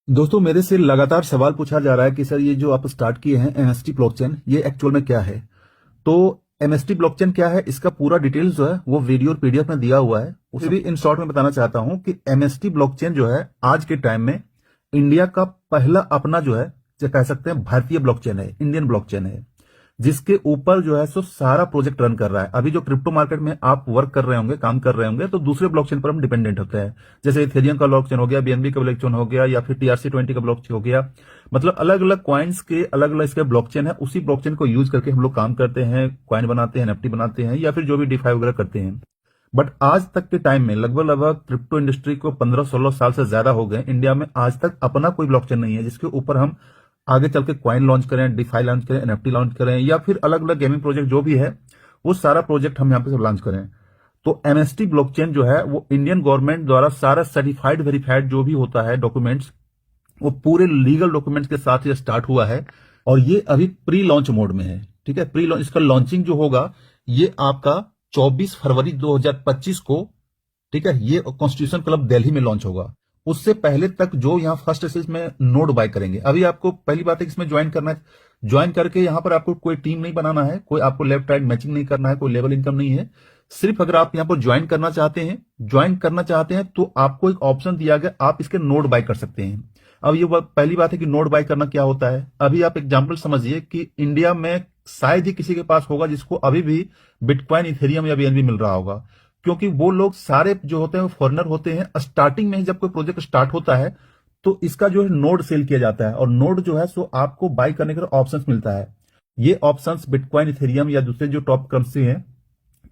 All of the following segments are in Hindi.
दोस्तों, मेरे से लगातार सवाल पूछा जा रहा है कि सर ये जो आप स्टार्ट किए हैं एमएसटी ब्लॉकचेन, ये एक्चुअल में क्या है। तो एमएसटी ब्लॉकचेन क्या है, इसका पूरा डिटेल्स जो है वो वीडियो और पीडीएफ में दिया हुआ है। उसे भी इन शॉर्ट में बताना चाहता हूं कि एमएसटी ब्लॉकचेन जो है आज के टाइम में इंडिया का पहला अपना जो है, जो कह सकते हैं भारतीय ब्लॉकचेन है, इंडियन ब्लॉकचेन है, जिसके ऊपर जो है सो सारा प्रोजेक्ट रन कर रहा है। अभी जो क्रिप्टो मार्केट में आप वर्क कर रहे होंगे, काम कर रहे होंगे, तो दूसरे ब्लॉकचेन पर हम डिपेंडेंट होते हैं। जैसे इथेरियम का ब्लॉकचेन हो गया, बीएनबी का ब्लॉकचेन हो गया, या फिर TRC20 का ब्लॉकचेन हो गया। मतलब अलग अलग क्वाइंस के अलग अलग इसके ब्लॉकचेन है। उसी ब्लॉकचेन को यूज करके हम लोग काम करते हैं, क्वाइन बनाते हैं, एनएफटी बनाते हैं, या फिर जो भी डिफाई वगैरह करते हैं। बट आज तक के टाइम में लगभग लगभग क्रिप्टो इंडस्ट्री को 15-16 साल से ज्यादा हो गए। इंडिया में आज तक अपना कोई ब्लॉकचेन नहीं है जिसके ऊपर हम आगे चल के क्वाइन लॉन्च करें, डिफाई लॉन्च करें, एनएफटी लॉन्च करें, या फिर अलग अलग गेमिंग प्रोजेक्ट जो भी है वो सारा प्रोजेक्ट हम यहाँ पे लॉन्च करें। तो एमएसटी ब्लॉकचेन जो है वो इंडियन गवर्नमेंट द्वारा सारा सर्टिफाइड वेरीफाइड जो भी होता है डॉक्यूमेंट्स, वो पूरे लीगल डॉक्यूमेंट्स के साथ ये स्टार्ट हुआ है। और ये अभी प्री लॉन्च मोड में है। ठीक है, प्री लॉन्च, इसका लॉन्चिंग जो होगा ये आपका 24 फरवरी 2025 को, ठीक है, ये कॉन्स्टिट्यूशन क्लब दिल्ली में लॉन्च होगा। उससे पहले तक जो यहाँ फर्स्ट स्टेज में नोड बाय करेंगे, अभी आपको पहली बात है इसमें ज्वाइन करना है। ज्वाइन करके यहाँ पर आपको कोई टीम नहीं बनाना है, कोई आपको लेफ्ट राइट मैचिंग नहीं करना है, कोई लेवल इनकम नहीं है। सिर्फ अगर आप यहाँ पर ज्वाइन करना चाहते हैं तो आपको एक ऑप्शन दिया गया, आप इसके नोड बाय कर सकते हैं। अब ये पहली बात है कि नोड बाय करना क्या होता है। अभी आप एग्जाम्पल समझिए कि इंडिया में शायद ही किसी के पास होगा जिसको अभी भी बिटकॉइन, इथेरियम या बीएनबी मिल रहा होगा, क्योंकि वो लोग सारे जो होते हैं वो फॉरेनर होते हैं। स्टार्टिंग में ही जब कोई प्रोजेक्ट स्टार्ट होता है तो इसका जो है नोड सेल किया जाता है, और नोड जो है सो आपको बाय करने का ऑप्शन मिलता है। ये ऑप्शंस बिटकॉइन, इथेरियम या दूसरे जो टॉप करेंसी हैं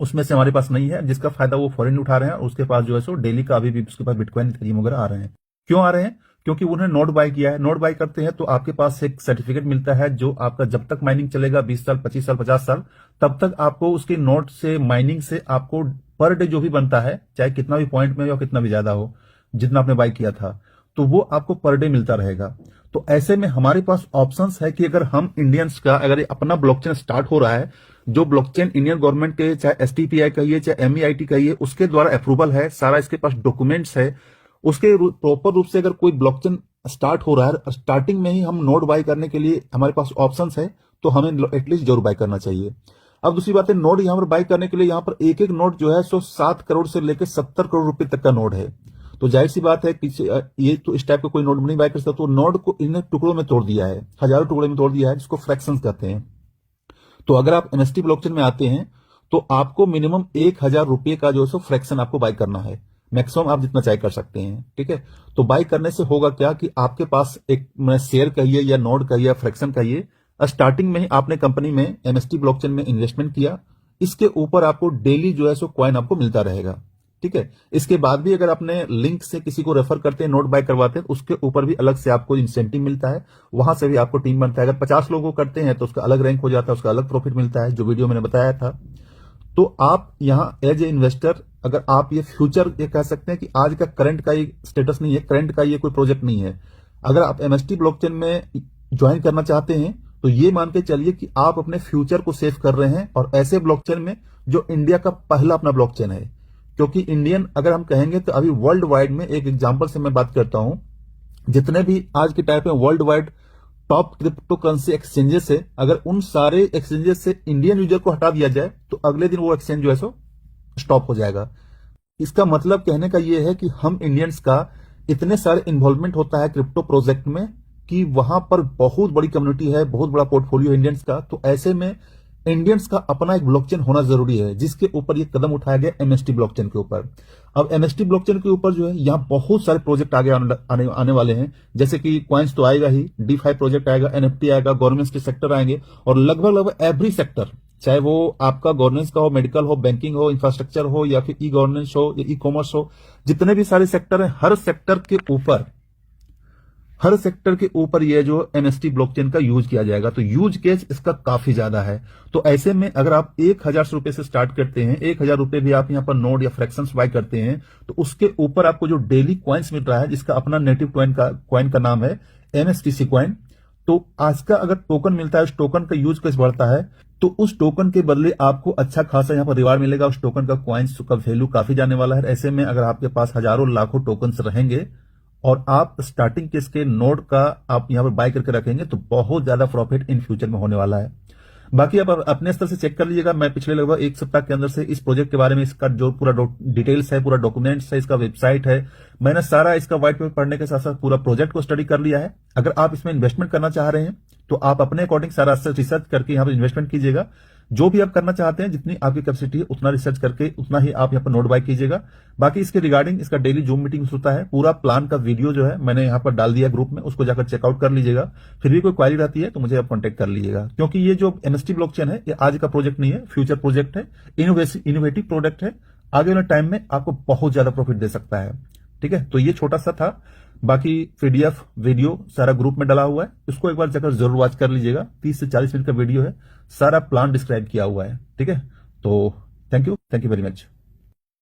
उसमें से हमारे पास नहीं है, जिसका फायदा वो फॉरेन उठा रहे हैं। और उसके पास जो है सो डेली का अभी भी उसके पास बिटकॉइन, इथेरियम वगैरह आ रहे हैं। क्यों आ रहे हैं? क्योंकि उन्होंने नोड बाय किया है। नोड बाय करते हैं तो आपके पास एक सर्टिफिकेट मिलता है जो आपका जब तक माइनिंग चलेगा, 20 साल, 25 साल, 50 साल, तब तक आपको उसके नोड से, माइनिंग से आपको पर डे जो भी बनता है, चाहे कितना भी पॉइंट में या कितना भी ज्यादा हो, जितना आपने बाय किया था, तो वो आपको पर डे मिलता रहेगा। तो ऐसे में हमारे पास ऑप्शंस है कि अगर हम इंडियंस का, अगर ये अपना ब्लॉकचेन स्टार्ट हो रहा है, जो ब्लॉकचेन इंडियन गवर्नमेंट के, चाहे एसटीपीआई कहिए, चाहे एमईआईटी कहिए, उसके द्वारा अप्रूवल है, सारा इसके पास डॉक्यूमेंट्स है, उसके प्रॉपर रूप से अगर कोई ब्लॉकचेन स्टार्ट हो रहा है, स्टार्टिंग में ही हम नोड बाय करने के लिए हमारे पास ऑप्शंस है, तो हमें एटलीस्ट जरूर बाय करना चाहिए। अब दूसरी बात है, नोड यहाँ पर बाय करने के लिए यहाँ पर एक एक नोड जो है सो 7 करोड़ से लेकर 70 करोड़ रुपए तक का नोड है। तो जाहिर सी बात है कि ये तो इस टाइप का कोई नोड नहीं बाय कर सकता। तो नोड को इन्हें टुकड़ों में तोड़ दिया है, हजारों टुकड़े में तोड़ दिया है, जिसको फ्रैक्शंस कहते हैं। तो अगर आप एमएसटी ब्लॉकचेन में आते हैं तो आपको मिनिमम 1,000 रुपये का जो है फ्रैक्शन आपको बाय करना है। मैक्सिमम आप जितना चाहे कर सकते हैं। ठीक है, तो बाय करने से होगा क्या कि आपके पास एक शेयर कहिए या नोड कहिए या फ्रैक्शन कहिए, स्टार्टिंग में ही आपने कंपनी में एमएसटी ब्लॉकचेन में इन्वेस्टमेंट किया, इसके ऊपर आपको डेली जो है सो कॉइन आपको मिलता रहेगा। ठीक है, इसके बाद भी अगर आपने लिंक से किसी को रेफर करते हैं, नोट बाय करवाते हैं, उसके ऊपर भी अलग से आपको इंसेंटिव मिलता है, वहां से भी आपको टीम बनता है। अगर 50 लोगों को करते हैं तो उसका अलग रैंक हो जाता है, उसका अलग प्रॉफिट मिलता है, जो वीडियो मैंने बताया था। तो आप यहां एज ए इन्वेस्टर, अगर आप ये फ्यूचर, ये कह सकते हैं कि आज का करंट का ये स्टेटस नहीं है, करंट का ये कोई प्रोजेक्ट नहीं है। अगर आप एमएसटी ब्लॉकचेन में ज्वाइन करना चाहते हैं तो ये मान के चलिए कि आप अपने फ्यूचर को सेव कर रहे हैं, और ऐसे ब्लॉकचेन में जो इंडिया का पहला अपना ब्लॉकचेन है। क्योंकि इंडियन अगर हम कहेंगे तो अभी वर्ल्ड वाइड में, एक एग्जांपल से मैं बात करता हूं, जितने भी आज के टाइप में world wide top crypto currency exchanges है, अगर उन सारे एक्सचेंजेस से इंडियन यूजर को हटा दिया जाए तो अगले दिन वो एक्सचेंज जो है सो स्टॉप हो जाएगा। इसका मतलब कहने का ये है कि हम इंडियंस का इतने सारे इन्वॉल्वमेंट होता है क्रिप्टो प्रोजेक्ट में कि वहां पर बहुत बड़ी कम्युनिटी है, बहुत बड़ा पोर्टफोलियो इंडियंस का। तो ऐसे में इंडियंस का अपना एक ब्लॉकचेन होना जरूरी है, जिसके ऊपर ये कदम उठाया गया एमएसटी ब्लॉकचेन के ऊपर। अब एमएसटी ब्लॉकचेन के ऊपर जो है यहाँ बहुत सारे प्रोजेक्ट आगे आने वाले हैं, जैसे कि क्वाइंस तो आएगा ही, डीफाई प्रोजेक्ट आएगा, एनएफटी आएगा, गवर्नमेंट के सेक्टर आएंगे, और लगभग लगभग एवरी सेक्टर, चाहे वो आपका गवर्नेंस का हो, मेडिकल हो, बैंकिंग हो, इंफ्रास्ट्रक्चर हो, या फिर ई गवर्नेंस हो या ई कॉमर्स हो, जितने भी सारे सेक्टर हैं, हर सेक्टर के ऊपर ये जो एमएसटी ब्लॉकचेन का यूज किया जाएगा। तो यूज केस इसका काफी ज्यादा है। तो ऐसे में अगर आप 1,000 रुपए से स्टार्ट करते हैं, 1,000 रुपए भी आप यहाँ पर नोड या फ्रैक्शंस बाय करते हैं, तो उसके ऊपर आपको जो डेली क्वाइंस मिल रहा है, जिसका अपना नेटिव क्वाइन का नाम है एमएसटीसी क्वाइन। तो आज का अगर टोकन मिलता है, उस टोकन का यूज कैसे बढ़ता है, तो उस टोकन के बदले आपको अच्छा खासा यहाँ पर रिवार्ड मिलेगा। उस टोकन का क्वाइंस का वैल्यू काफी जाने वाला है। ऐसे में अगर आपके पास हजारों लाखों टोकन्स रहेंगे और आप स्टार्टिंग के इसके नोड का आप यहां पर बाय करके रखेंगे तो बहुत ज्यादा प्रॉफिट इन फ्यूचर में होने वाला है। बाकी आप अपने स्तर से चेक कर लीजिएगा। मैं पिछले लगभग एक सप्ताह के अंदर से इस प्रोजेक्ट के बारे में, इसका जो पूरा डिटेल्स है, पूरा डॉक्यूमेंट्स है, इसका वेबसाइट है, मैंने सारा इसका व्हाइट पेपर पढ़ने के साथ साथ पूरा प्रोजेक्ट को स्टडी कर लिया है। अगर आप इसमें इन्वेस्टमेंट करना चाह रहे हैं तो आप अपने अकॉर्डिंग सारा रिसर्च करके यहाँ पर इन्वेस्टमेंट कीजिएगा। जो भी आप करना चाहते हैं, जितनी आपकी कैपेसिटी है उतना रिसर्च करके उतना ही आप यहाँ पर नोट बाय कीजिएगा। बाकी इसके रिगार्डिंग इसका डेली जूम मीटिंग होता है, पूरा प्लान का वीडियो जो है मैंने यहाँ पर डाल दिया ग्रुप में, उसको जाकर चेकआउट कर लीजिएगा। फिर भी कोई क्वारी रहती है तो मुझे आप कॉन्टेक्ट कर लीजिएगा, क्योंकि ये जो एनएसटी ब्लॉकचेन है ये आज का प्रोजेक्ट नहीं है, फ्यूचर प्रोजेक्ट है, इनोवेटिव प्रोडक्ट है, आगे वाले टाइम में आपको बहुत ज्यादा प्रॉफिट दे सकता है। ठीक है, तो ये छोटा सा था। बाकी पीडीएफ वीडियो सारा ग्रुप में डाला हुआ है, उसको एक बार जाकर जरूर वॉच कर लीजिएगा। 30 से 40 मिनट का वीडियो है, सारा प्लान डिस्क्राइब किया हुआ है। ठीक है, तो थैंक यू वेरी मच।